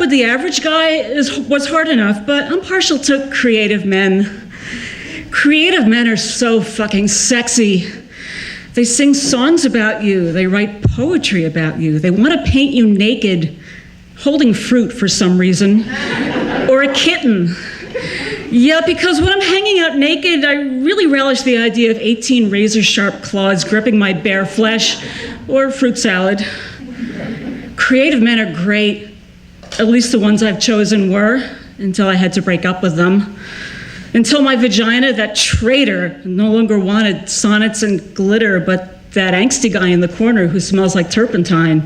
with the average guy was hard enough, but I'm partial to creative men. Creative men are so fucking sexy. They sing songs about you. They write poetry about you. They want to paint you naked, holding fruit for some reason, or a kitten. Yeah, because when I'm hanging out naked, I really relish the idea of 18 razor-sharp claws gripping my bare flesh, or fruit salad. Creative men are great. At least the ones I've chosen were, until I had to break up with them. Until my vagina, that traitor, no longer wanted sonnets and glitter, but that angsty guy in the corner who smells like turpentine.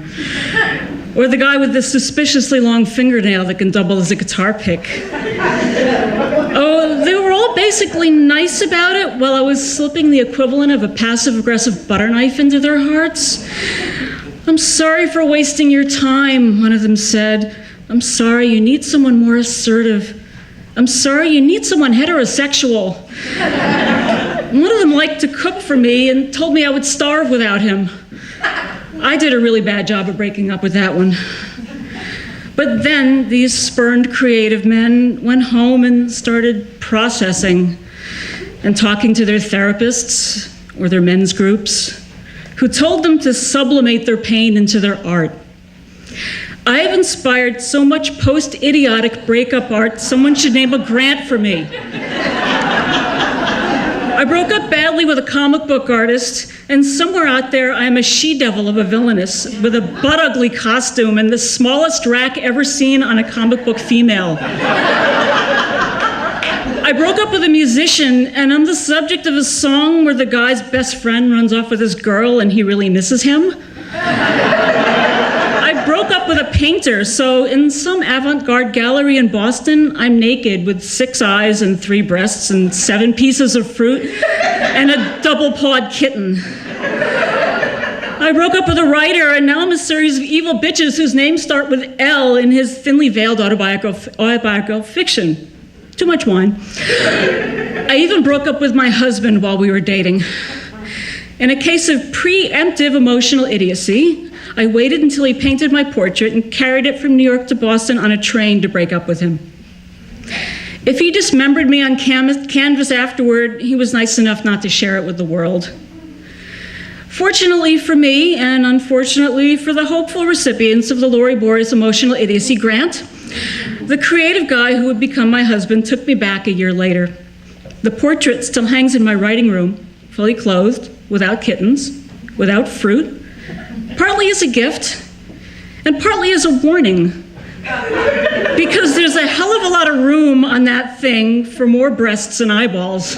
Or the guy with the suspiciously long fingernail that can double as a guitar pick. Oh, they were all basically nice about it while I was slipping the equivalent of a passive-aggressive butter knife into their hearts. I'm sorry for wasting your time, one of them said. I'm sorry, you need someone more assertive. I'm sorry, you need someone heterosexual. One of them liked to cook for me and told me I would starve without him. I did a really bad job of breaking up with that one. But then these spurned creative men went home and started processing and talking to their therapists or their men's groups, who told them to sublimate their pain into their art. I have inspired so much post-idiotic breakup art, someone should name a grant for me. I broke up badly with a comic book artist, and somewhere out there I am a she-devil of a villainess with a butt-ugly costume and the smallest rack ever seen on a comic book female. I broke up with a musician, and I'm the subject of a song where the guy's best friend runs off with his girl and he really misses him. I broke up with a painter, so in some avant-garde gallery in Boston, I'm naked with 6 eyes and 3 breasts and 7 pieces of fruit and a double-pawed kitten. I broke up with a writer, and now I'm a series of evil bitches whose names start with L in his thinly veiled autobiographical fiction. Too much wine. I even broke up with my husband while we were dating. In a case of preemptive emotional idiocy, I waited until he painted my portrait and carried it from New York to Boston on a train to break up with him. If he dismembered me on canvas afterward, he was nice enough not to share it with the world. Fortunately for me, and unfortunately for the hopeful recipients of the Laurie Boris Emotional Idiocy Grant, the creative guy who would become my husband took me back a year later. The portrait still hangs in my writing room, fully clothed, without kittens, without fruit, partly as a gift, and partly as a warning. Because there's a hell of a lot of room on that thing for more breasts and eyeballs.